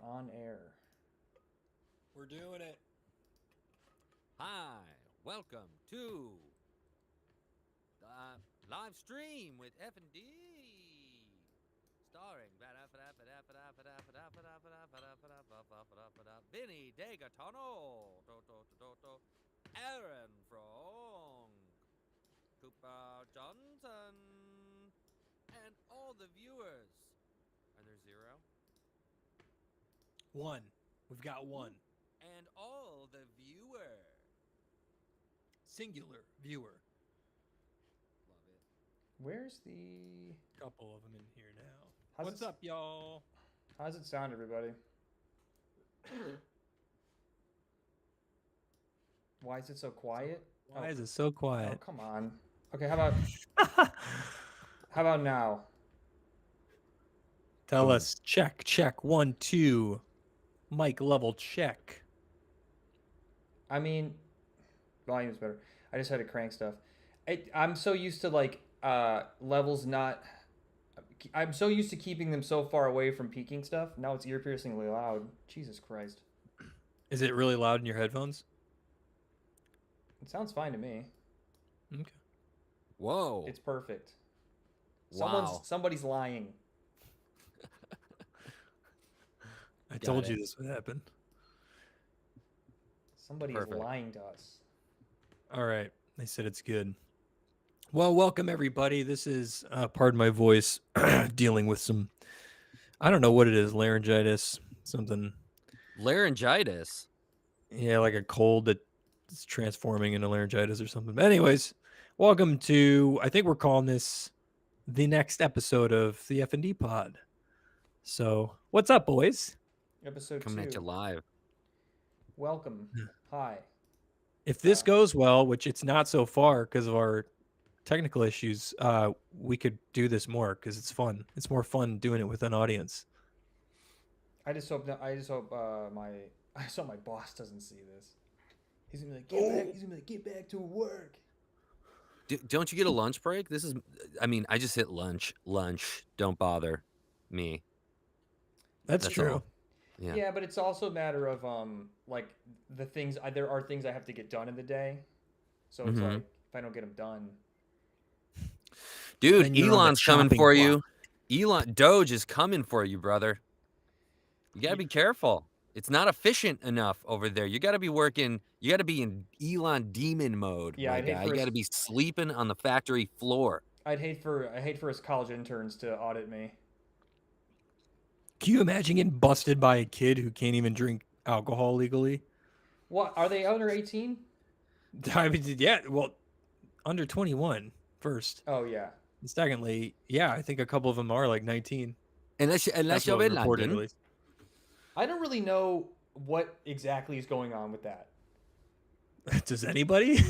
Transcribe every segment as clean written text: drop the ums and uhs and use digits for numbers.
on air. We're doing it. Hi, welcome to the live stream with FND, starring Vinny Degatano, Aaron Frong, Cooper Johnson, and all the viewers. Are there 0? 1. We've got 1. And all the viewer. Singular viewer. Love it. Where's the... Couple of them in here now. What's up, y'all? How's it sound, everybody? Why is it so quiet? Why is it so quiet? Oh, come on. Okay, how about now? Tell us. Check. 1, 2. Mic level check. I mean, volume's better. I just had to crank stuff. I'm so used to like levels not. I'm so used to keeping them so far away from peaking stuff. Now it's ear-piercingly loud. Jesus Christ. Is it really loud in your headphones? It sounds fine to me. Okay. Whoa. It's perfect. Wow. Somebody's lying. I told you this would happen. Somebody is lying to us. All right. They said it's good. Well, welcome, everybody. This is, pardon my voice, dealing with some, I don't know what it is, laryngitis, something. Laryngitis? Yeah, like a cold that's transforming into laryngitis or something. But anyways, welcome to, I think we're calling this the next episode of the FND pod. So, what's up, boys? Episode 2. Coming at you live. Welcome. Hi. If this goes well, which it's not so far because of our technical issues, we could do this more because it's fun. It's more fun doing it with an audience. I just hope my boss doesn't see this. He's gonna be like, He's gonna be like, get back to work. Don't you get a lunch break? I just hit lunch. Don't bother me. That's true. All. Yeah, but it's also a matter of like the things. There are things I have to get done in the day, so it's like if I don't get them done, dude, Elon's coming for you. Doge is coming for you, brother. You gotta be careful. It's not efficient enough over there. You gotta be working. You gotta be in Elon demon mode. Yeah, my guy. You gotta be sleeping on the factory floor. I hate for his college interns to audit me. Can you imagine getting busted by a kid who can't even drink alcohol legally? What, are they under 18? I mean, yeah, well, under 21 first. Oh, yeah. And secondly, yeah, I think a couple of them are like 19. Unless you're reported, at least. I don't really know what exactly is going on with that. Does anybody?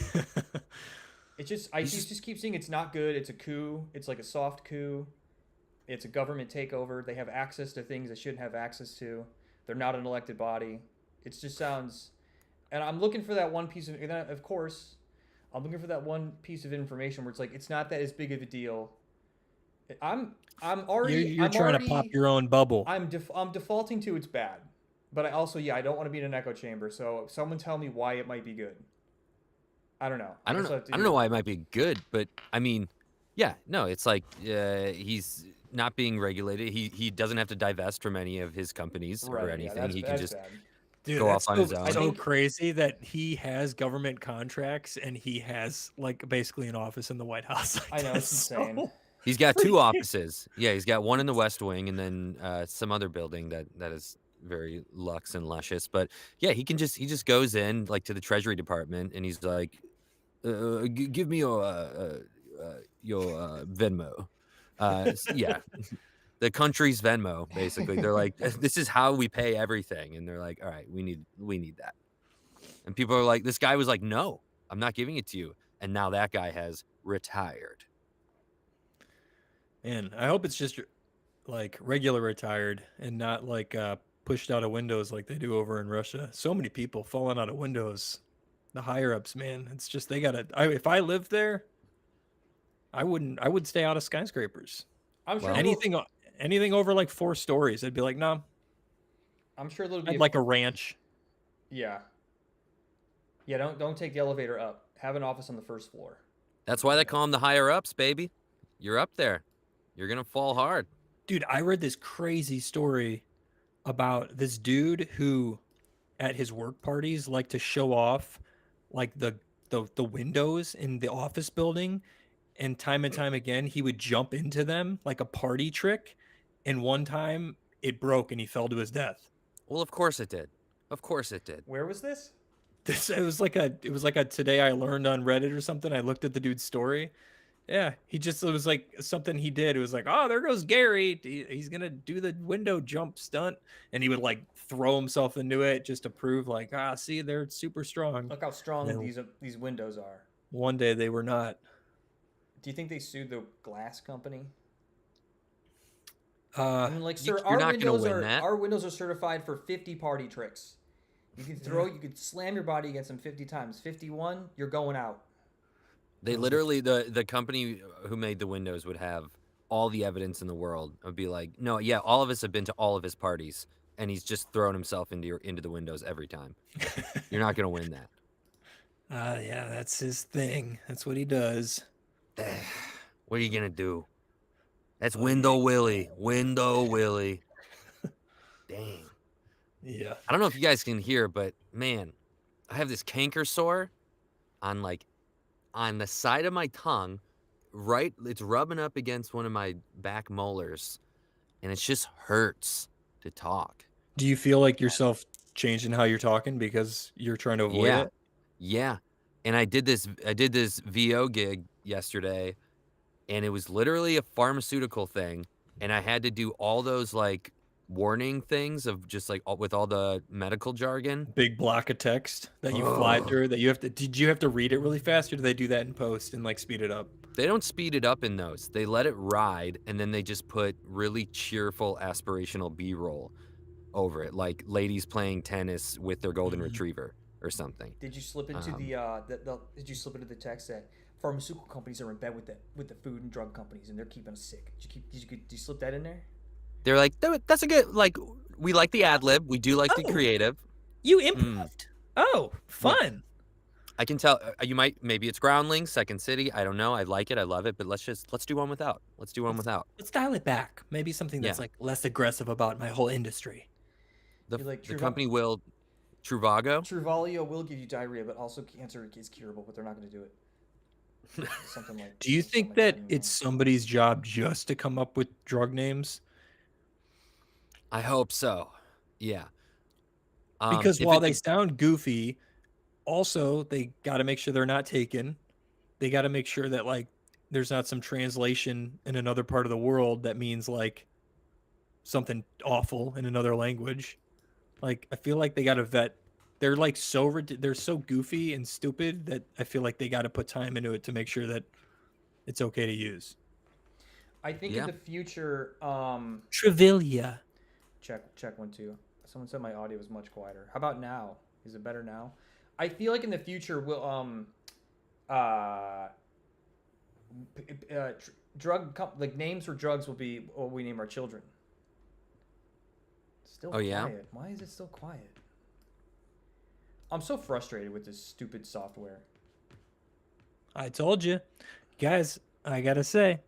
It's just, I just keep seeing it's not good. It's a coup. It's like a soft coup. It's a government takeover. They have access to things they shouldn't have access to. They're not an elected body. It just sounds... And I'm looking for that one piece of... Of course, I'm looking for that one piece of information where it's like, it's not that as big of a deal. I'm already... You're trying to pop your own bubble. I'm defaulting to it's bad. But I also, I don't want to be in an echo chamber. So someone tell me why it might be good. I don't know. I don't know why it might be good, but I mean... Yeah, no, it's like he's not being regulated. He doesn't have to divest from any of his companies or anything. He can just go off on his own. It's so crazy that he has government contracts and he has like basically an office in the White House. I know, it's insane. He's got 2 offices. Yeah, he's got one in the West Wing and then some other building that is very luxe and luscious. But yeah, he just goes in like to the Treasury Department and he's like, give me your Venmo. Yeah, the country's Venmo, basically. They're like, this is how we pay everything. And they're like, all right, we need that. And people are like, this guy was like, no, I'm not giving it to you. And now that guy has retired. Man, I hope it's just like regular retired and not like pushed out of windows like they do over in Russia. So many people falling out of windows. The higher ups, man. It's just they gotta. If I lived there, I would stay out of skyscrapers. I'm sure anything over like 4 stories, I'd be like, no. I'm sure there'll be I'd like a ranch. yeah. Yeah, don't take the elevator up. Have an office on the first floor. That's why they call them the higher ups, baby. You're up there. You're gonna fall hard. Dude, I read this crazy story about this dude who at his work parties like to show off like the windows in the office building, and time again he would jump into them like a party trick, and one time it broke and he fell to his death. Well, of course it did. Of course it did. Where was this? It was like a today I learned on Reddit or something. I looked at the dude's story. Yeah, it was like something he did. It was like, oh, there goes Gary. He's gonna do the window jump stunt, and he would like throw himself into it just to prove, like, see, they're super strong. Look how strong No. these windows are. One day they were not. Do you think they sued the glass company? Uh, I mean, like, you're sir, our not gonna windows win are that. our windows are certified for 50 party tricks. You could slam your body against them 50 times. 51, you're going out. They literally, the company who made the windows would have all the evidence in the world. It would be like, no, yeah, all of us have been to all of his parties, and he's just thrown himself into the windows every time. You're not gonna win that. yeah, that's his thing. That's what he does. What are you gonna do? That's Window Willie. Window Willie. Dang. Yeah. I don't know if you guys can hear, but man, I have this canker sore on the side of my tongue. Right, it's rubbing up against one of my back molars, and it just hurts to talk. Do you feel like yourself changing how you're talking because you're trying to avoid Yeah. it? Yeah. And I did this VO gig yesterday, and it was literally a pharmaceutical thing, and I had to do all those like warning things of just like with all the medical jargon. Big block of text that you fly Ugh. through that you have to. Did you have to read it really fast, or do they do that in post and like speed it up? They don't speed it up in those. They let it ride, and then they just put really cheerful aspirational B-roll over it, like ladies playing tennis with their golden retriever or something. Did you slip into did you slip into the text that pharmaceutical companies are in bed with the food and drug companies and they're keeping us sick? Did you slip that in there? They're like, that's a good, like, we like the ad lib. We do like the creative. You improved. Oh, fun. I can tell maybe it's Groundlings, Second City. I don't know. I like it. I love it. But let's do one without. Let's do one without. Let's dial it back. Maybe something that's like less aggressive about my whole industry. The like, company will, Truvago. Truvalio will give you diarrhea, but also cancer is curable, but they're not going to do it. Something like. Do you think that it's somebody's job just to come up with drug names? I hope so. Yeah. Because while they sound goofy, also they got to make sure they're not taken. They got to make sure that like there's not some translation in another part of the world that means like something awful in another language. Like I feel like they got to vet. They're like they're so goofy and stupid that I feel like they got to put time into it to make sure that it's okay to use. I think in the future, Trivilia. Check 1 2. Someone said my audio was much quieter. How about now? Is it better now? I feel like in the future we'll like names for drugs will be what we name our children. Still quiet. Yeah? Why is it still quiet? I'm so frustrated with this stupid software. I told you. Guys, I got to say,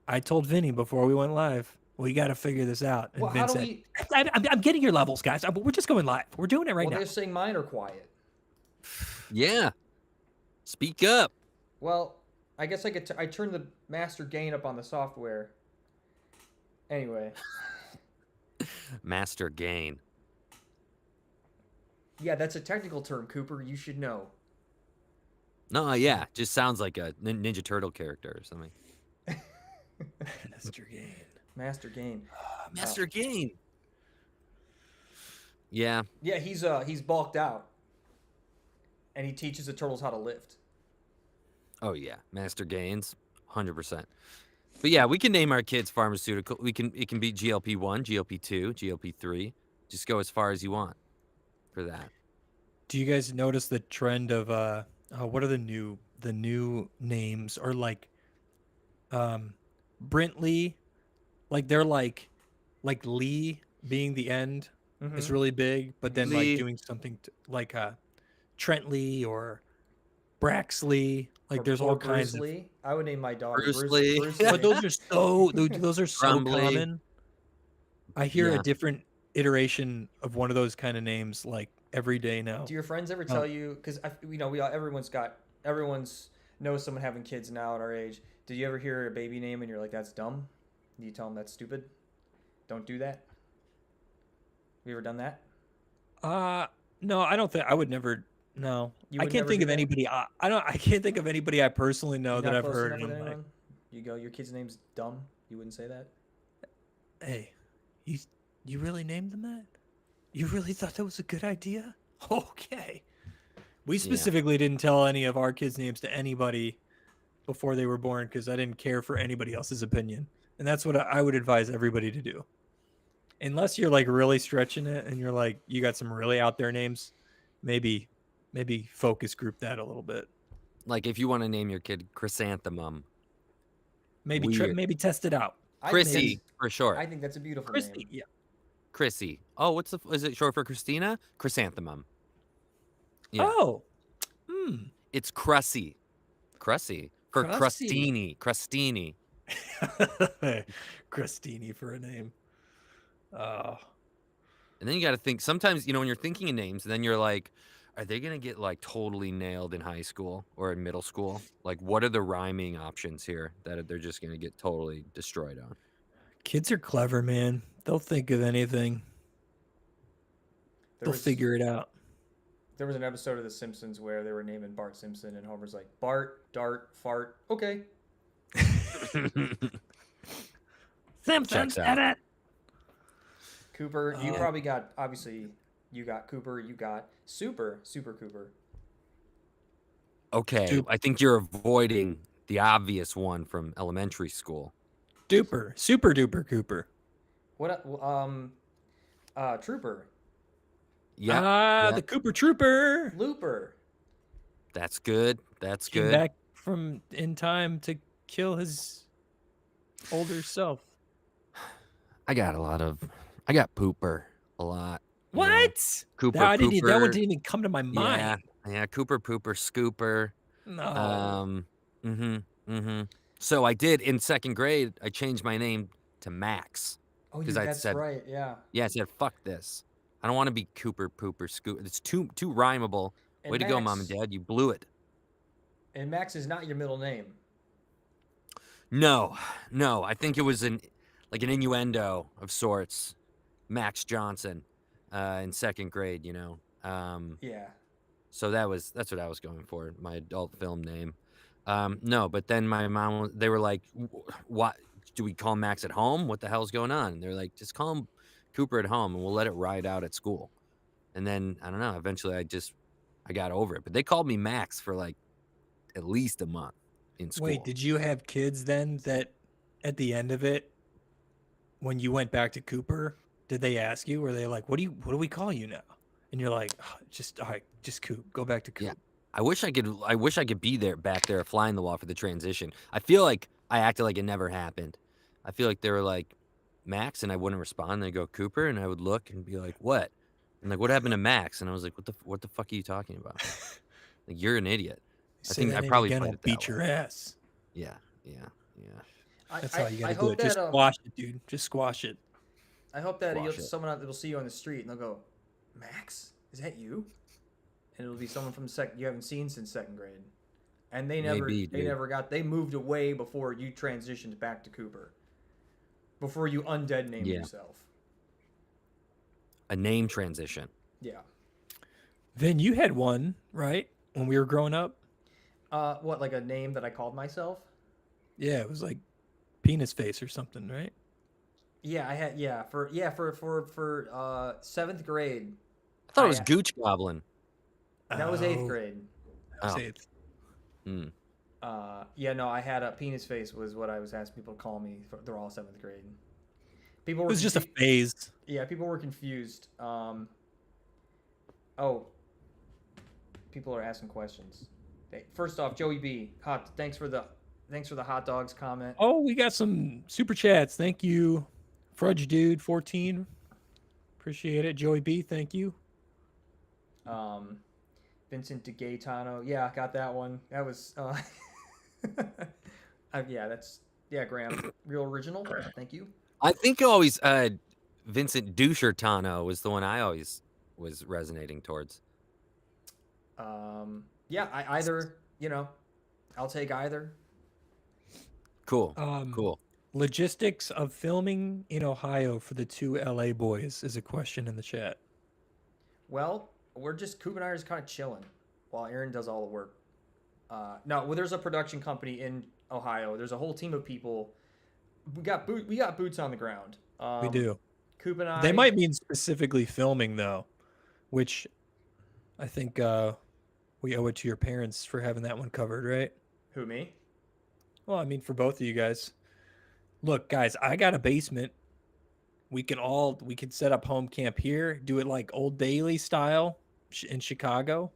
I told Vinny before we went live, we got to figure this out. And Well, Vin how do said, we? I'm getting your levels, guys. We're just going live. We're doing it right now. They're saying mine are quiet. Yeah. Speak up. Well, I guess I turned the master gain up on the software. Anyway. Master gain. Yeah, that's a technical term, Cooper. You should know. No, yeah. Just sounds like a Ninja Turtle character or something. Master gain. Master gain. Master gain. Yeah. Yeah, he's bulked out. And he teaches the turtles how to lift. Oh yeah, Master Gains, 100%. But yeah, we can name our kids pharmaceutical. It can be GLP-1, GLP-2, GLP-3. Just go as far as you want for that. Do you guys notice the trend of what are the new names, or like Brintley, like they're like Lee being the end is really big, but then like Lee. doing something like Trentley or Braxley. Like there's all kinds Bruce of. Lee. I would name my dog Bruce Lee. Bruce But Lee. those are so Crumbly. common. I hear Yeah. a different iteration of one of those kind of names like every day now. Do your friends ever tell you? Because everyone's knows someone having kids now at our age. Did you ever hear a baby name and you're like, that's dumb? Do you tell them that's stupid? Don't do that. Have you ever done that? No, I don't think I would never. No, You I would can't never think do of that? anybody. I don't. I can't think of anybody I personally know You're that not I've close heard. enough And with I'm like, anyone? You go, your kid's name's dumb. You wouldn't say that. hey, you really named them that? You really thought that was a good idea? Okay. We specifically didn't tell any of our kids' names to anybody before they were born because I didn't care for anybody else's opinion, and that's what I would advise everybody to do. Unless you're like really stretching it and you're like you got some really out there names, maybe focus group that a little bit. Like if you want to name your kid Chrysanthemum, Maybe Weird. maybe test it out. Chrissy for short. I think that's a beautiful Christy, name. yeah. Chrissy. Oh, is it short for Christina? Chrysanthemum. Yeah. Oh. It's Crusty. Crusty. For Crusty. Crustini. Christini for a name. Oh. And then you got to think sometimes, when you're thinking of names, then you're like, are they going to get like totally nailed in high school or in middle school? Like, what are the rhyming options here that they're just going to get totally destroyed on? Kids are clever, man. They'll think of anything. They'll figure it out. There was an episode of The Simpsons where they were naming Bart Simpson, and Homer's like, Bart, Dart, Fart. Okay. Simpsons, Checks out. edit. Cooper, you probably got, obviously, you got Cooper, you got Super Cooper. Okay, I think you're avoiding the obvious one from elementary school. Super duper Cooper. What, Trooper. Yeah. The Cooper Trooper. Looper. That's good. That's Came good. back from in time to kill his older self. I got Pooper a lot. What? Cooper, that one Pooper. didn't even come to my mind. Yeah, Cooper, Pooper, Scooper. No. So I did in second grade. I changed my name to Max. Oh, Because I that's said, right, yeah. Yeah, I said, fuck this. I don't want to be Cooper, Pooper, Scooper. It's too rhymable. And Way to go, Mom and Dad. You blew it. And Max is not your middle name. No. I think it was an innuendo of sorts. Max Johnson in second grade, Yeah. So that's what I was going for, my adult film name. No, but then my mom, they were like, what, do we call Max at home? What the hell's going on? And they're like, just call him Cooper at home and we'll let it ride out at school. And then, I don't know, eventually I got over it. But they called me Max for like at least a month in school. Wait, did you have kids then that at the end of it, when you went back to Cooper, did they ask you? Were they like, what do we call you now? And you're like, oh, just Coop. Go back to Coop. Yeah. I wish I could be back there flying the wall for the transition. I feel like I acted like it never happened. I feel like they were like, Max, and I wouldn't respond. They go, Cooper, and I would look and be like, what? And like, what happened to Max? And I was like, what the fuck are you talking about? Like, you're an idiot. I think I probably again, played I'll it that beat way. your ass. Yeah. That's how you gotta do it. Just squash it, dude. Just squash it. I hope that Squash it. someone will see you on the street and they'll go, Max, is that you? And it'll be someone from you haven't seen since second grade, and they moved away before you transitioned back to Cooper, before you undead named yourself. A name transition. Yeah. Then you had one, right? When we were growing up? What, like a name that I called myself? Yeah, it was like Penis Face or something, right? Yeah, I had for 7th grade. I thought it was Gooch Goblin. That was 8th grade. That was 8th. No, I had a Penis Face was what I was asking people to call me. They're all 7th grade. It was just a phase. Yeah, people were confused. People are asking questions. First off, Joey B, thanks for the hot dogs comment. Oh, we got some super chats. Thank you, Fudge Dude 14. Appreciate it. Joey B, thank you. Vincent de Gaetano. Yeah, got that one. That was Graham. Real original. Thank you. I think always Vincent Duchertano was the one I always was resonating towards. Either, I'll take either. Cool. Cool. Logistics of filming in Ohio for the 2 LA boys is a question in the chat. Well, Coop and I are just kind of chilling while Aaron does all the work. There's a production company in Ohio. There's a whole team of people. We got boots on the ground. We do. Coop and I. They might mean specifically filming though, which I think we owe it to your parents for having that one covered, right? Who, me? Well, I mean for both of you guys. Look, guys, I got a basement. We can set up home camp here, do it like Old Daily style in Chicago,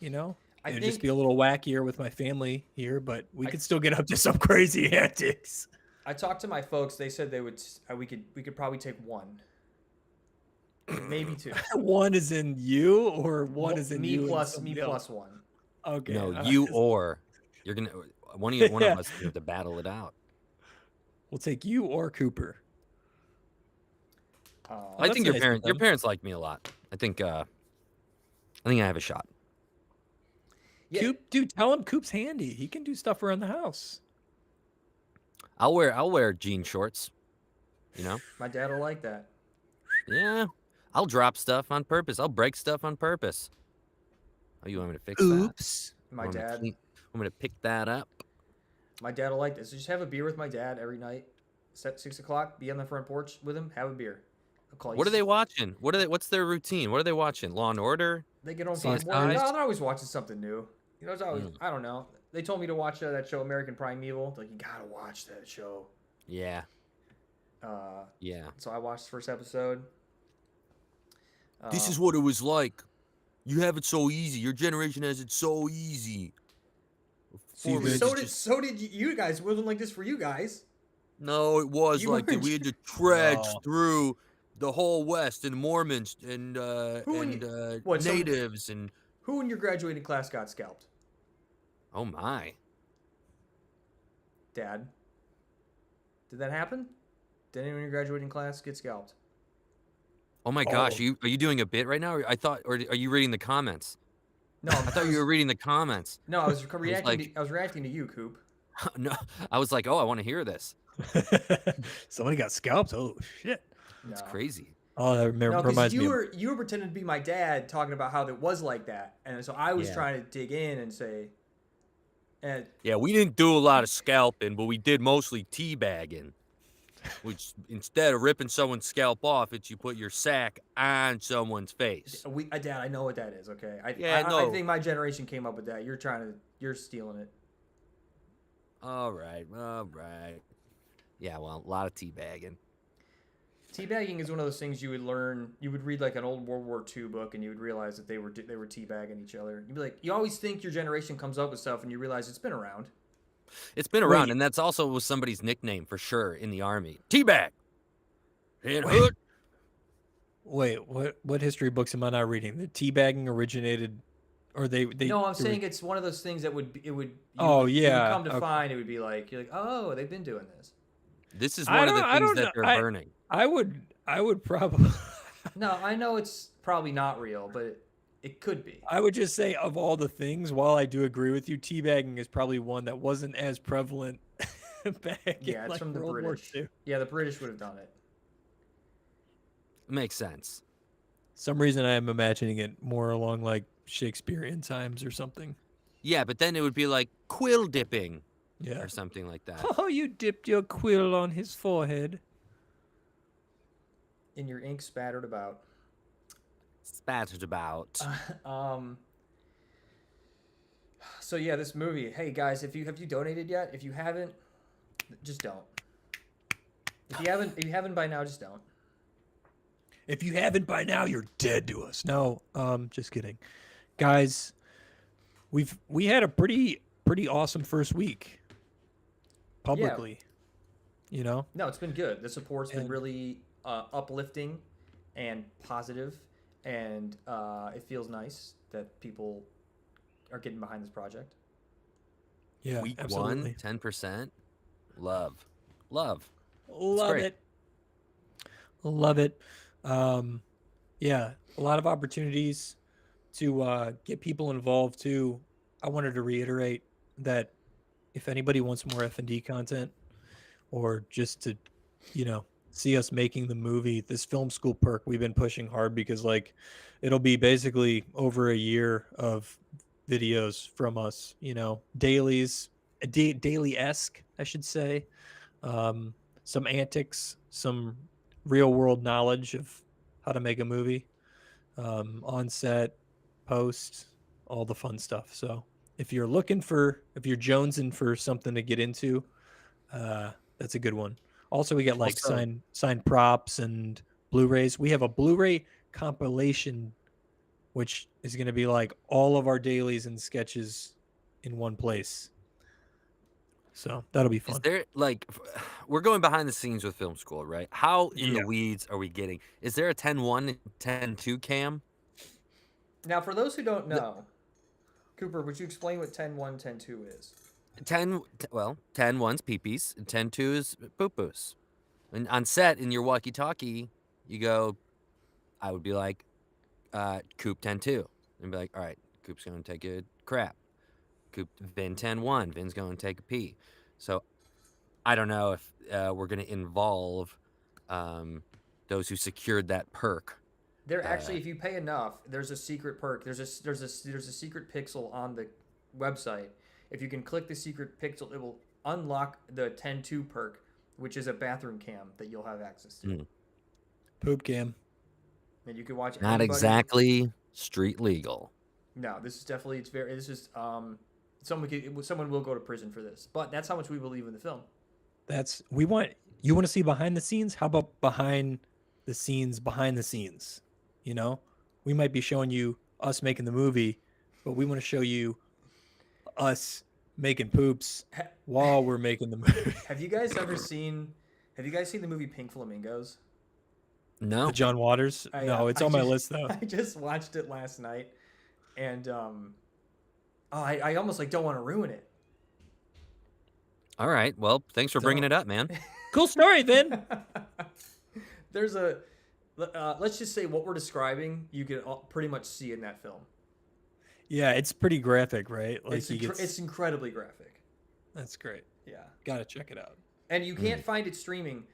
It'd just be a little wackier with my family here, but we could still get up to some crazy antics. I talked to my folks. They said they would. We could probably take one, maybe 2. One is in you, or one is in me you plus and me somebody plus else? 1. Okay. No, you or you're gonna one of us is gonna have to battle it out. We'll take you or Cooper. I think your parents like me a lot. I think I have a shot. Yeah. Coop, dude, tell him Coop's handy. He can do stuff around the house. I'll wear jean shorts. My dad will like that. Yeah. I'll drop stuff on purpose. I'll break stuff on purpose. Oh, you want me to fix Oops. that? My dad. I'm gonna pick that up. My dad will like this. So just have a beer with my dad every night. Set 6 o'clock. Be on the front porch with him. Have a beer. I'll call you. What are they watching? What's their routine? What are they watching? Law and Order? They get home CSI? from work. No, they're always watching something new. It's always I don't know. They told me to watch that show American Primeval. Like, you gotta watch that show. Yeah. Yeah. So I watched the first episode. This is what it was like. You have it so easy. Your generation has it so easy. So did you guys. It wasn't like this for you guys. No, it was like that. We had to trudge through the whole West and Mormons and natives and. Who in your graduating class got scalped? Oh my. Dad. Did that happen? Did anyone in your graduating class get scalped? Oh my gosh, are you doing a bit right now? Or are you reading the comments? No, I thought you were reading the comments. No, I was reacting. I was reacting to you, Coop. No, I was like, oh, I want to hear this. Somebody got scalped. Oh shit, that's crazy. Oh, that reminds me. You were pretending to be my dad, talking about how it was like that, and so I was trying to dig in and say. Yeah, we didn't do a lot of scalping, but we did mostly teabagging. Which instead of ripping someone's scalp off, you put your sack on someone's face. Dad, I know what that is. Okay, I think my generation came up with that. You're stealing it. All right. Yeah, well, a lot of teabagging. Teabagging is one of those things you would learn. You would read like an old World War II book, and you would realize that they were teabagging each other. You'd be like, you always think your generation comes up with stuff, and you realize it's been around. It's been around, and that's also was somebody's nickname for sure in the Army. Teabag. Wait, what history books am I not reading? The teabagging originated, or they? No, I'm saying it's one of those things that you would come to find. It would be like you're like, oh, they've been doing this. This is one of the things that they're burning. I would probably. No, I know it's probably not real, but it could be. I would just say, of all the things, while I do agree with you, teabagging is probably one that wasn't as prevalent back in it's from the World British. War II. Yeah, the British would have done it. Makes sense. Some reason I am imagining it more along like Shakespearean times or something. Yeah, but then it would be like quill dipping. Yeah. Or something like that. Oh, you dipped your quill on his forehead. And your ink spattered about. So yeah, this movie. Hey guys, have you donated yet? If you haven't, just don't. If you haven't by now, just don't. If you haven't by now, you're dead to us. No, just kidding, guys. We had a pretty awesome first week. Publicly, No, it's been good. The support's been really uplifting, and positive, and it feels nice that people are getting behind this project. Yeah, Week absolutely. 1, 10%. Love. Love great. it. Love it. Yeah, a lot of opportunities to get people involved too. I wanted to reiterate that if anybody wants more FND content or just to, see us making the movie, this film school perk we've been pushing hard because like it'll be basically over a year of videos from us, dailies, daily-esque, I should say. Um, some antics, some real world knowledge of how to make a movie, on set, post, all the fun stuff. So if you're jonesing for something to get into, that's a good one. Also, we get like Also, signed props and Blu-rays. We have a Blu-ray compilation, which is going to be like all of our dailies and sketches in one place. So that'll be is fun. there like we're going behind the scenes with film school, right? How in the Yeah. weeds are we getting? Is there a 10-1 and 10-2 cam? Now, for those who don't The- know, Cooper, would you explain what 10-1, 10-2 is? 10-1's peepees and 10-2 is poo-poos. And on set in your walkie-talkie, you go, I would be like, Coop 10-2. And be like, all right, Coop's going to take a crap. Coop Vin 10-1. Vin's going to take a pee. So I don't know if we're going to involve those who secured that perk. There actually, if you pay enough, there's a secret perk. There's a secret pixel on the website. If you can click the secret pixel, it will unlock the 10-2 perk, which is a bathroom cam that you'll have access to. Mm. Poop cam. And you can watch Not anybody. exactly street legal. No, this is definitely this is someone will go to prison for this. But that's how much we believe in the film. You want to see behind the scenes? How about behind the scenes? We might be showing you us making the movie, but we want to show you us making poops while we're making the movie. Have you guys seen the movie Pink Flamingos? No. The John Waters? No, it's on my list though. I just watched it last night, and I almost like don't want to ruin it. All right. Well, thanks for bringing it up, man. Cool story, Vin. There's a let's just say what we're describing, you can pretty much see in that film. Yeah, it's pretty graphic, right? Like it's incredibly graphic. That's great. Yeah, gotta check it out. And you can't find it streaming.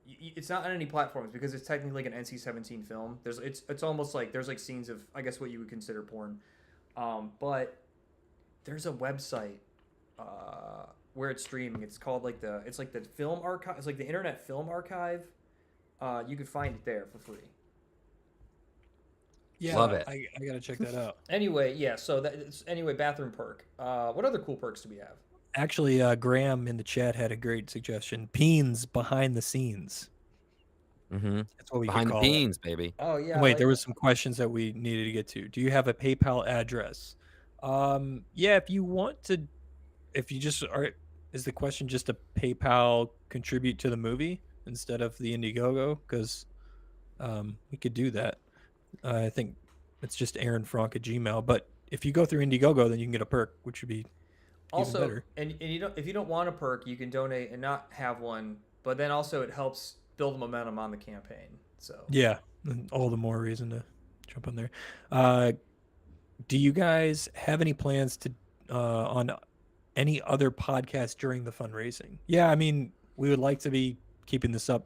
It's not on any platforms because it's technically like an NC-17 film. It's almost like there's like scenes of, I guess, what you would consider porn, but there's a website where it's streaming. It's called like the film archive. It's like the Internet Film Archive. You could find it there for free. Yeah, love it. I gotta check that out. Anyway, yeah. So bathroom perk. What other cool perks do we have? Actually, Graham in the chat had a great suggestion. Peens behind the scenes. Mm-hmm. That's what we Behind the call beans, baby. Oh yeah. Wait, there was some questions that we needed to get to. Do you have a PayPal address? Yeah, if you just are, is the question just a PayPal contribute to the movie instead of the Indiegogo? Because we could do that. I think it's just Aaron Frank at Gmail. But if you go through Indiegogo, then you can get a perk, which would be also even better. And if you don't want a perk, you can donate and not have one. But then also it helps build momentum on the campaign. So yeah, all the more reason to jump on there. Do you guys have any plans to on any other podcast during the fundraising? Yeah, I mean, we would like to be keeping this up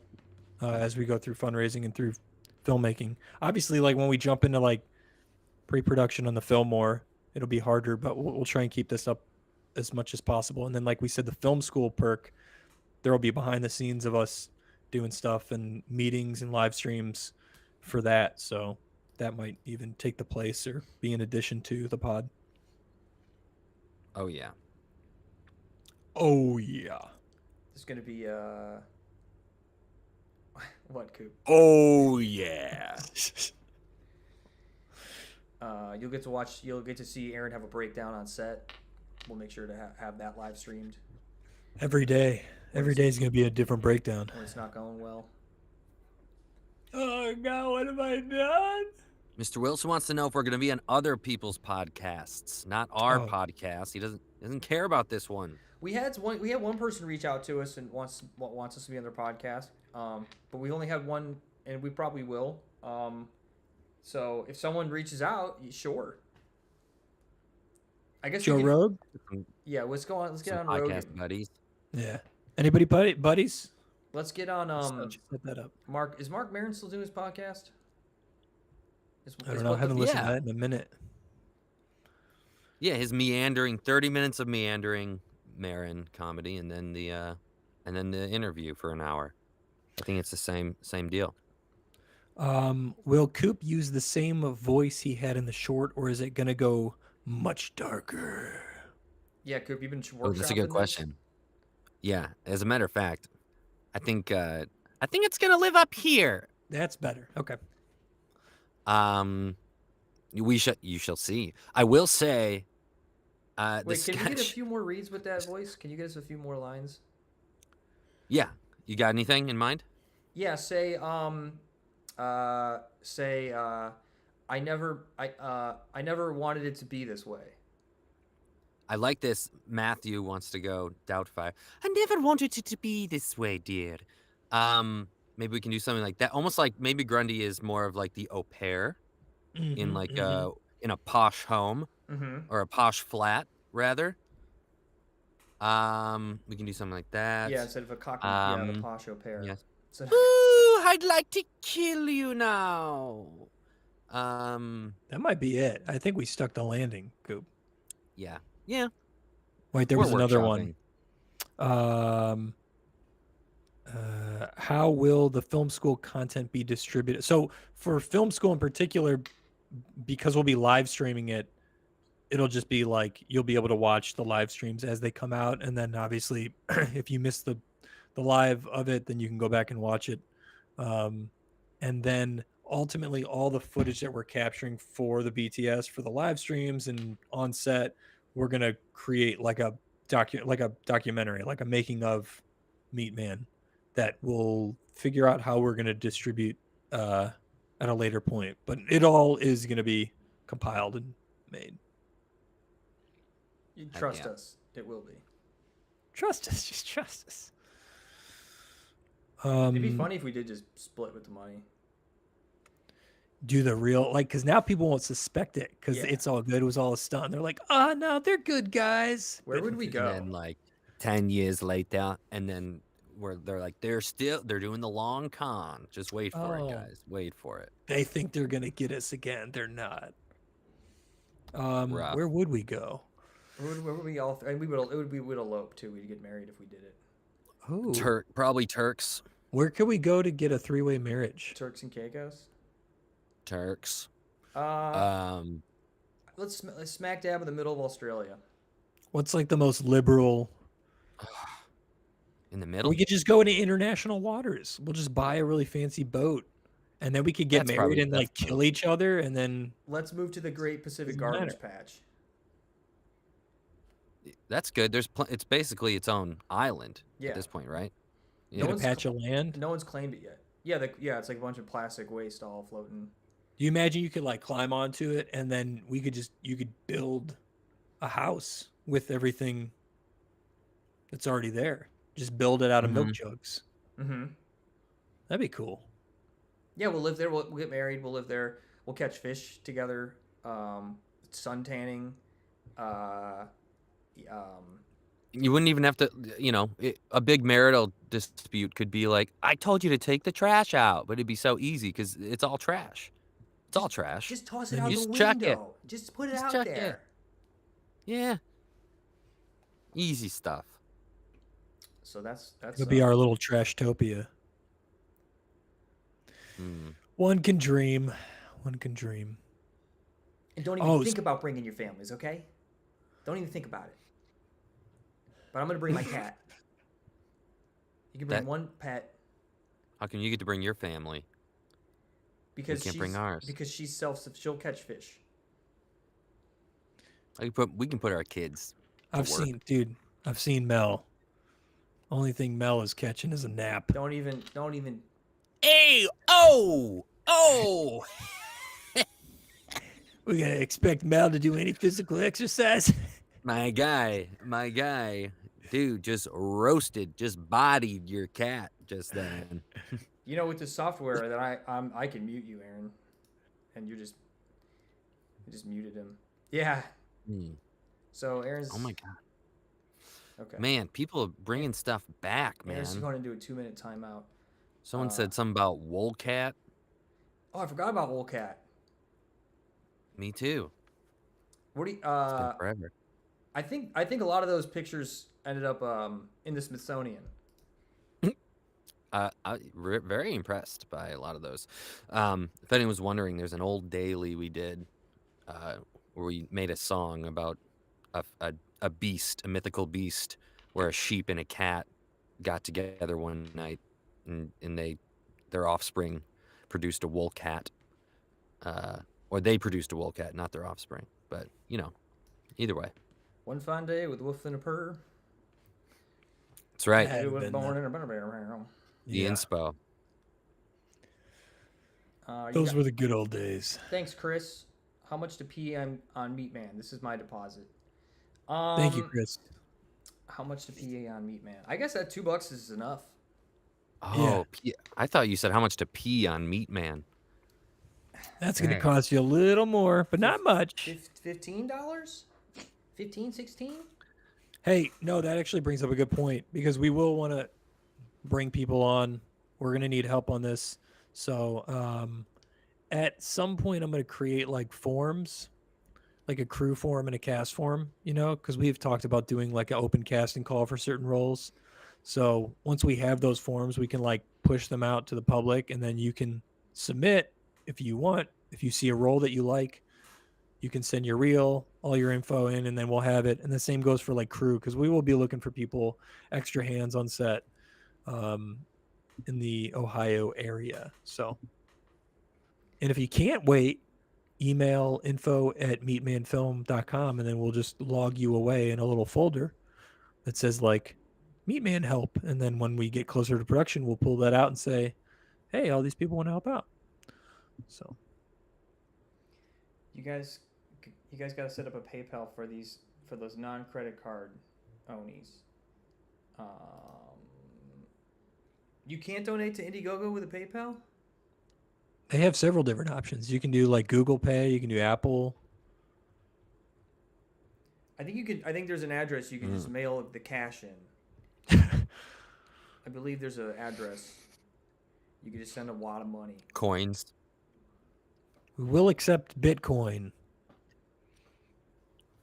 as we go through fundraising and through filmmaking. Obviously, like when we jump into like pre-production on the film more, it'll be harder, but we'll try and keep this up as much as possible. And then, like we said, the film school perk, there will be behind the scenes of us doing stuff and meetings and live streams for that. So that might even take the place or be in addition to the pod. Oh yeah. Oh yeah. there's gonna be what, Coop? Oh yeah. You'll get to see Aaron have a breakdown on set. We'll make sure to have that live streamed Every day is going to be a different breakdown. when it's not going well. Oh God, what have I done? Mr. Wilson wants to know if we're going to be on other people's podcasts, not our Oh. podcast. He doesn't care about this one. We had one person reach out to us and wants us to be on their podcast. But we only had one, and we probably will. So if someone reaches out, sure. I guess Joe we could, Rogue? yeah. Let's go on. Let's get Some on podcast Rogan. buddies. Yeah. Anybody buddies? Let's get on. Set that up. Mark, is Mark Maron still doing his podcast? I don't know. I haven't listened to that in a minute. Yeah, his meandering 30 minutes of meandering Marin comedy, and then the interview for an hour. I think it's the same deal. Will Coop use the same voice he had in the short, or is it gonna go much darker? Yeah, Coop, you've been workshopping Oh, that's a good question. Yeah, as a matter of fact, I think it's gonna live up here. That's better. Okay. You shall see. I will say, Wait, can you get a few more reads with that voice? Can you get us a few more lines? Yeah, you got anything in mind? Yeah, I never wanted it to be this way. I like this. Matthew wants to go Doubtfire. I never wanted it to be this way, dear. Maybe we can do something like that. Almost like maybe Grundy is more of like the au pair in like in a posh home or a posh flat rather. We can do something like that. Yeah, instead of a cocky, the posh au pair. Yes. So, Ooh, I'd like to kill you now. That might be it. I think we stuck the landing, Coop. Yeah. Yeah. Wait, there was another one. How will the film school content be distributed? So for film school in particular, because we'll be live streaming it, it'll just be like you'll be able to watch the live streams as they come out, and then obviously if you miss the live of it, then you can go back and watch it. And then ultimately all the footage that we're capturing for the BTS for the live streams and on set, we're gonna create like a documentary, like a making of Meat Man, that will figure out how we're gonna distribute at a later point. But it all is gonna be compiled and made. you trust us. It will be. Trust us. Just trust us. It'd be funny if we did just split with the money. Do the real, like, because now people won't suspect it because Yeah. it's all good. It was all a stunt. They're like, oh, no, they're good guys. Where would we go? And then like 10 years later, and then where they're like they're doing the long con. Just wait for it, guys. Wait for it. They think they're gonna get us again. They're not. Rough. Where would we go? Where would we all? And we would elope too. We'd get married if we did it. Oh, Probably Turks. where could we go to get a three-way marriage? Turks and Caicos. Turks. Let's smack dab in the middle of Australia. What's like the most liberal? In the middle. We could just go into international waters. We'll just buy a really fancy boat, and then we could get married and like kill each other, and then let's move to the Great Pacific Garbage Patch. That's good. It's basically its own island at this point, right? Yeah. A patch of land. No one's claimed it yet. Yeah, it's like a bunch of plastic waste all floating. Do you imagine you could like climb onto it, and then you could build a house with everything that's already there? Just build it out of milk jugs. Mm-hmm. That'd be cool. Yeah, we'll live there. We'll get married. We'll live there. We'll catch fish together. Sun tanning. You wouldn't even have to, a big marital dispute could be like, I told you to take the trash out, but it'd be so easy because it's all trash. It's all trash. Just toss it out the window. Check it. Just put it out there. Yeah. Easy stuff. So that's It'll be our little Trashtopia. One can dream. One can dream. And don't even think about bringing your families, okay? Don't even think about it. But I'm gonna bring my cat. You can bring one pet. How come you get to bring your family? Because we can't bring ours. Because she'll catch fish. We can put our kids. I've seen Mel. Only thing Mel is catching is a nap. Don't even. Hey, oh. We're gonna expect Mal to do any physical exercise. My guy, dude, just roasted, just bodied your cat just then. You know, with the software that I can mute you, Aaron, and you just muted him. Yeah. Hmm. So Aaron's. Oh my god, Okay. man, people are bringing stuff back, man. Aaron's going to do a 2-minute timeout. Someone said something about Woolcat. Oh, I forgot about Woolcat. Me too. What do you? It's been forever. I think a lot of those pictures ended up in the Smithsonian. Very impressed by a lot of those. If anyone was wondering, there's an old daily we did where we made a song about a beast, a mythical beast, where a sheep and a cat got together one night, and their offspring produced a wool cat, or they produced a wool cat, not their offspring. But either way. One fine day with Wolf and a Purr. That's right. Had It was been born that. in a bear. The Yeah. inspo. Those were the good old days. Thanks, Chris. How much to pee on Meat Man? This is my deposit. Thank you, Chris. How much to pee on Meat Man? I guess that $2 is enough. Oh, I thought you said how much to pee on Meat Man. That's going to cost you a little more, but not much. $15? 15, 16? Hey, no, that actually brings up a good point because we will want to bring people on. We're going to need help on this. So at some point, I'm going to create like forms, like a crew form and a cast form, because we've talked about doing like an open casting call for certain roles. So once we have those forms, we can like push them out to the public, and then you can submit if you want. If you see a role that you like, you can send your reel, all your info in, and then we'll have it. And the same goes for like crew, because we will be looking for people, extra hands on set in the Ohio area. So, and if you can't wait, email info@meatmanfilm.com, and then we'll just log you away in a little folder that says like Meatman help. And then when we get closer to production, we'll pull that out and say, hey, all these people want to help out. So You guys got to set up a PayPal for those non-credit card ownies. You can't donate to Indiegogo with a PayPal? they have several different options. You can do like Google Pay, you can do Apple. I think there's an address you can just mail the cash in. I believe there's an address. You can just send a wad of money. Coins. We will accept Bitcoin.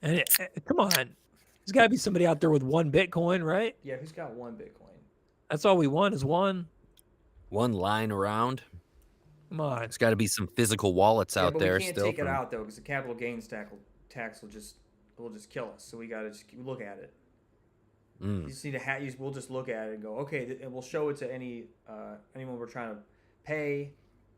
And come on, there's got to be somebody out there with one Bitcoin, right? Yeah, who's got one Bitcoin? That's all we want is one. One line around. Come on. There's got to be some physical wallets out there we can't still. take it out though, because the capital gains tax will just kill us. So we got to just look at it. You just need to we'll just look at it and go, okay, and we'll show it to anyone we're trying to pay,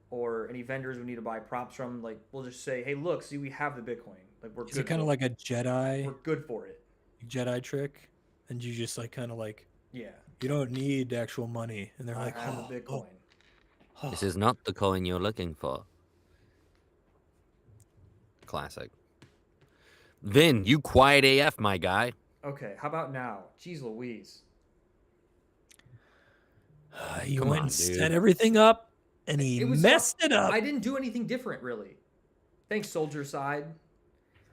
or any vendors we need to buy props from. Like, we'll just say, hey, look, see, we have the Bitcoin. Like, we're Is good. it kind of like a Jedi? We're good for it. Jedi trick, and you just like kind of like, Yeah. you don't need actual money, and they're like, I have the Bitcoin. This is not the coin you're looking for. Classic. Vin, you quiet AF, my guy. Okay, how about now? Jeez Louise. You Come went on, and dude. set everything up, and he messed it up. I didn't do anything different, really. Thanks, Soldier Side.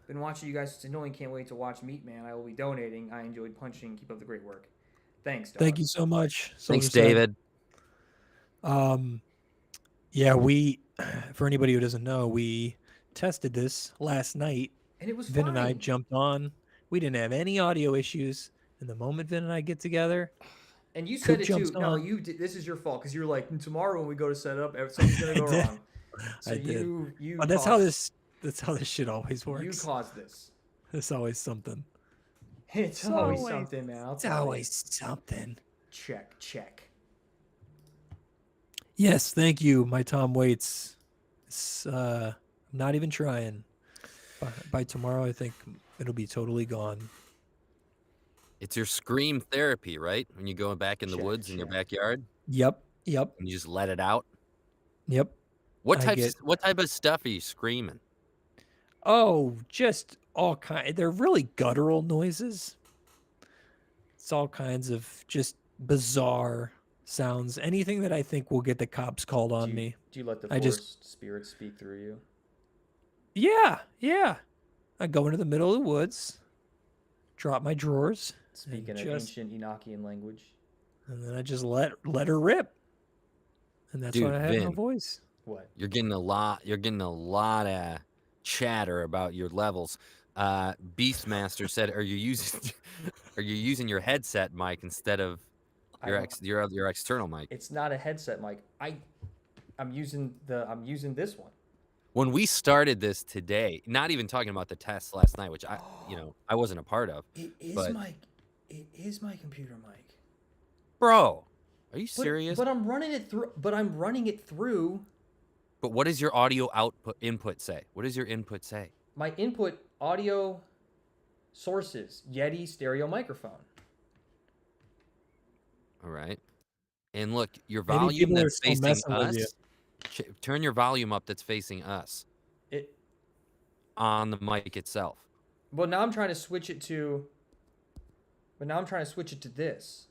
Been watching you guys since knowing. Can't wait to watch Meat Man. I will be donating. I enjoyed punching. Keep up the great work. Thanks, dog. Thank you so much. Thanks, Soldier Side. David. Yeah, we, for anybody who doesn't know, we tested this last night. And it was Vin fine. and I jumped on. We didn't have any audio issues. And the moment Vin and I get together, and you said it too. jumps No, on. you did. This is your fault, because you're like, tomorrow when we go to set up, something's gonna go wrong. So I did. You. But that's how this shit always works. You caused this. It's always something. It's always something, man. It's always something. Check. Yes, thank you, my Tom Waits. It's not even trying. By tomorrow, I think it'll be totally gone. It's your scream therapy, right? When you go back in the woods in your backyard Yep. and you just let it out. Yep. What I get type of stuff are you screaming? just all kind. They're really guttural noises. It's all kinds of just bizarre sounds. Anything that I think will get the cops called on me. Do you let the I just forest spirits speak through you? yeah. I go into the middle of the woods, drop my drawers, Speak and in an just ancient Enochian language. and then I just let her rip. And that's Dude, why I have no Vin, voice. What? you're getting a lot of chatter about your levels. Beastmaster said, "Are you using your headset mic instead of your external mic?" It's not a headset mic. I'm using this one. When we started this today, not even talking about the test last night, which I wasn't a part of. It is but, my computer mic. Bro, are you serious? But I'm running it through. But what does your audio input say? What does your input say? My input audio sources, Yeti stereo microphone. All right. And look, your Maybe volume people are that's still facing messing with you. us, turn your volume up that's facing us on the mic itself. Well, now I'm trying to switch it to this.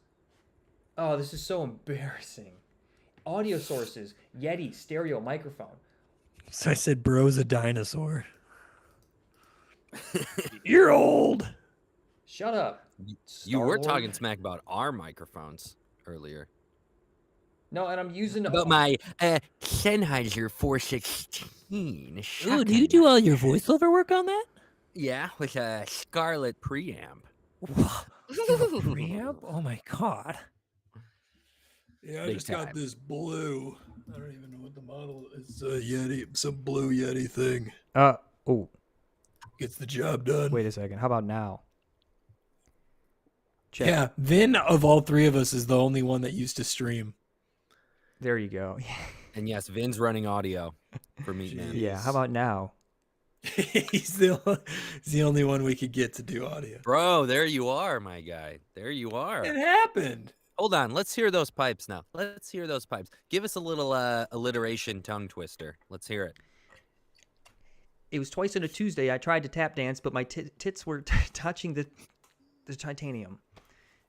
Oh, this is so embarrassing. Audio sources, Yeti stereo microphone. So I said, bro's a dinosaur. You're old. Shut up. You were Star-Lord. talking smack about our microphones earlier. No, and I'm using About my Sennheiser 416. Ooh, do you do all your voiceover work on that? Yeah, with a Scarlett preamp. You have a preamp? Oh my god. Yeah, I Big just got time. this blue. I don't even know what the model is. Yeti, some blue Yeti thing. Oh, Gets the job done. wait a second. How about now? Check. Yeah, Vin of all three of us is the only one that used to stream. There you go. And yes, Vin's running audio for Meat Man. Yeah, how about now? He's the only one we could get to do audio. Bro, there you are, my guy. There you are. It happened. Hold on. Let's hear those pipes now. Let's hear those pipes. Give us a little alliteration tongue twister. Let's hear it. It was twice on a Tuesday. I tried to tap dance, but my tits were touching the titanium.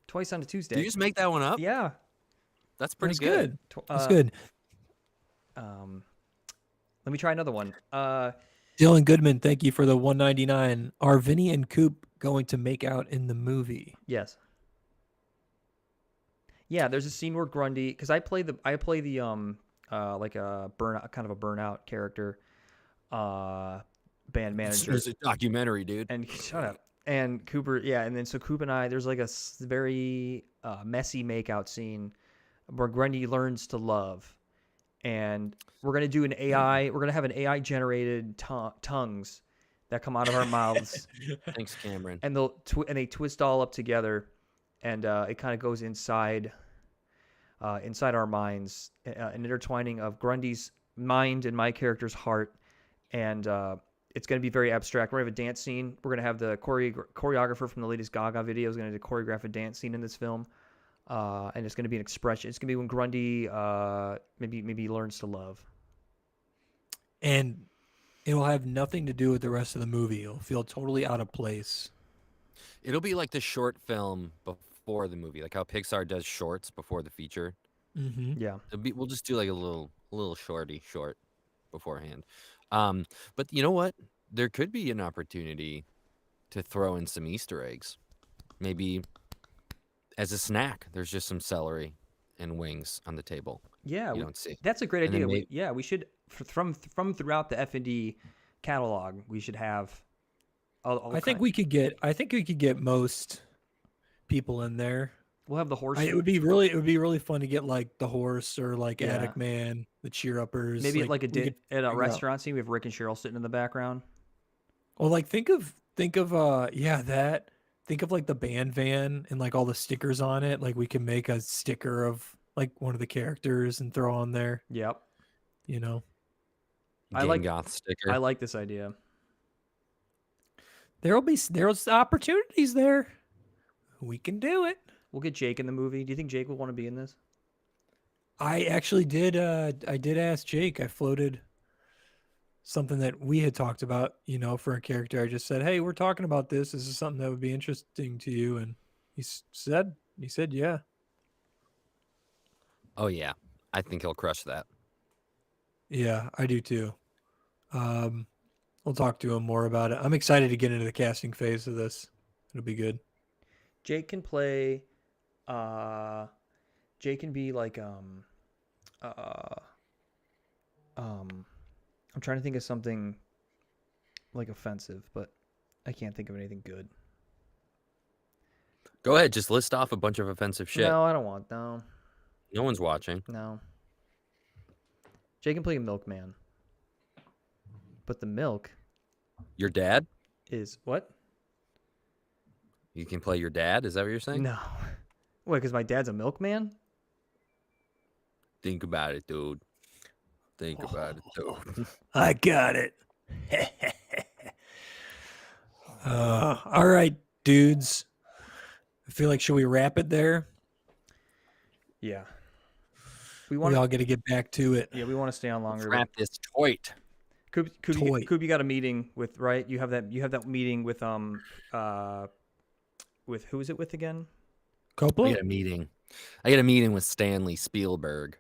Twice on a Tuesday. Did you just make that one up? Yeah. That's pretty That's good. That's good. Let me try another one. Dylan Goodman, thank you for the $1.99. Are Vinny and Coop going to make out in the movie? Yes. Yeah, there's a scene where Grundy, because I play the like a burnout character, band manager. There's a documentary, dude. And shut up. And Cooper, yeah, and then so Coop and I, there's like a very messy makeout scene where Grundy learns to love, and we're gonna do an AI. We're gonna have an AI generated tongues that come out of our mouths. Thanks, Cameron. And they twist all up together, and it kind of goes inside our minds, an intertwining of Grundy's mind and my character's heart, and it's going to be very abstract. We're going to have a dance scene. We're going to have the choreographer from the latest Gaga video is going to choreograph a dance scene in this film, and it's going to be an expression. It's going to be when Grundy maybe learns to love. And it will have nothing to do with the rest of the movie. It'll feel totally out of place. It'll be like the short film before the movie, like how Pixar does shorts before the feature. Mm-hmm. Yeah. We'll just do like a little short beforehand. But you know what? There could be an opportunity to throw in some Easter eggs. Maybe as a snack, there's just some celery and wings on the table. Yeah, you don't see. That's a great And then idea. We should from throughout the FND catalog, we should have. I think we could get most people in there. We'll have the horse. It would be really fun to get like the horse or like Attic Man, the cheer uppers. Maybe like, at a restaurant scene, we have Rick and Cheryl sitting in the background. Well, like think of that. Think of like the band van and like all the stickers on it. Like we can make a sticker of like one of the characters and throw on there. Yep. You know. Goth sticker. I like this idea. There's opportunities there. We can do it. We'll get Jake in the movie. Do you think Jake will want to be in this? I actually did. I did ask Jake. I floated something that we had talked about, for a character. I just said, "Hey, we're talking about this. This is something that would be interesting to you." And he said, "Yeah." Oh yeah, I think he'll crush that. Yeah, I do too. We'll talk to him more about it. I'm excited to get into the casting phase of this. It'll be good. Jake can play. Jake can be like I'm trying to think of something like offensive, but I can't think of anything good. Go ahead, just list off a bunch of offensive shit. No, I don't want no. No one's watching. No. Jake can play a milkman. But the milk Your dad? is what? You can play your dad? Is that what you're saying? No. Wait, because my dad's a milkman? Think about it, dude. Think about it, dude. I got it. All right, dudes. I feel like, should we wrap it there? Yeah. We all got to get back to it. Yeah, we want to stay on longer. Wrap this toit. Coop, you got a meeting with, right? You have that meeting with who is it with again? Coppola? I got a meeting with Stanley Spielberg.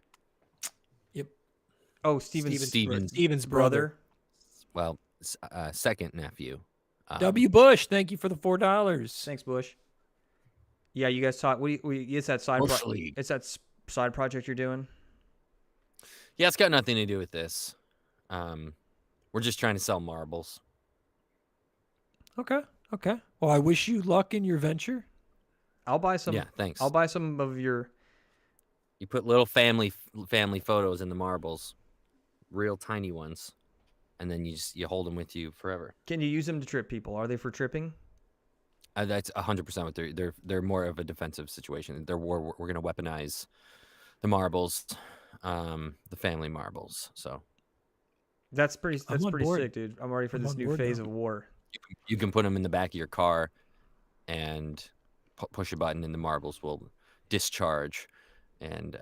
Yep. Oh, Steven's brother. Well, second nephew. W. Bush, thank you for the $4. Thanks, Bush. Yeah, you guys talk. It's that side project you're doing. Yeah, it's got nothing to do with this. We're just trying to sell marbles. Okay. Well, I wish you luck in your venture. I'll buy some. Yeah, thanks. I'll buy some of your. You put little family photos in the marbles, real tiny ones, and then you hold them with you forever. Can you use them to trip people? Are they for tripping? That's 100% what they're more of a defensive situation. We're going to weaponize the marbles, the family marbles. So that's pretty sick, dude. I'm ready for this new phase of war. You can put them in the back of your car, and push a button, and the marbles will discharge, and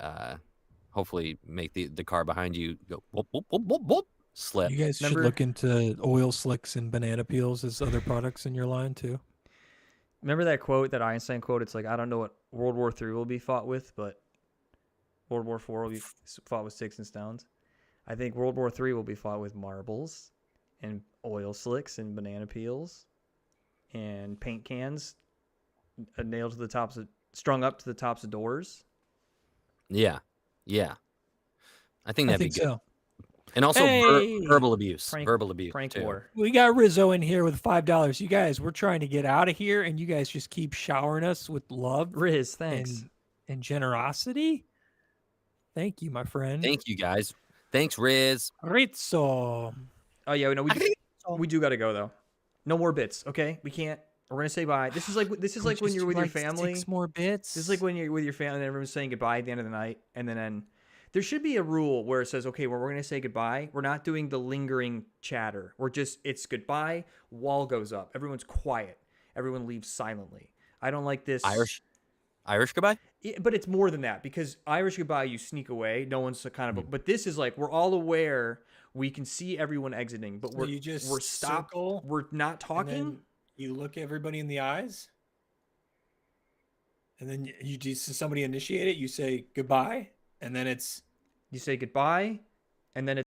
hopefully make the car behind you go whoop, whoop, whoop, whoop, whoop, slip. You guys should look into oil slicks and banana peels as other products in your line too. Remember that quote, that Einstein quote? It's like, I don't know what World War III will be fought with, but World War IV will be fought with sticks and stones. I think World War III will be fought with marbles and oil slicks and banana peels and paint cans nailed to the tops of, strung up to the tops of doors. Yeah. I think that'd be good. So. And also verbal abuse. Prank too. war. We got Rizzo in here with $5. You guys, we're trying to get out of here, and you guys just keep showering us with love. Riz, thanks. And generosity. Thank you, my friend. Thank you, guys. Thanks, Riz. Rizzo. Oh yeah, we do got to go though. No more bits, okay? We can't. We're gonna say bye. This is like when you're with your family. 6 more bits. This is like when you're with your family and everyone's saying goodbye at the end of the night, and then there should be a rule where it says, okay, well, we're gonna say goodbye. We're not doing the lingering chatter. It's goodbye. Wall goes up. Everyone's quiet. Everyone leaves silently. I don't like this. Irish goodbye? Yeah, but it's more than that, because Irish goodbye, you sneak away. No one's kind of. But this is like, we're all aware. We can see everyone exiting, but we're stopped. We're not talking. You look everybody in the eyes, and then you see somebody initiate it. You say goodbye, and then you say goodbye, and then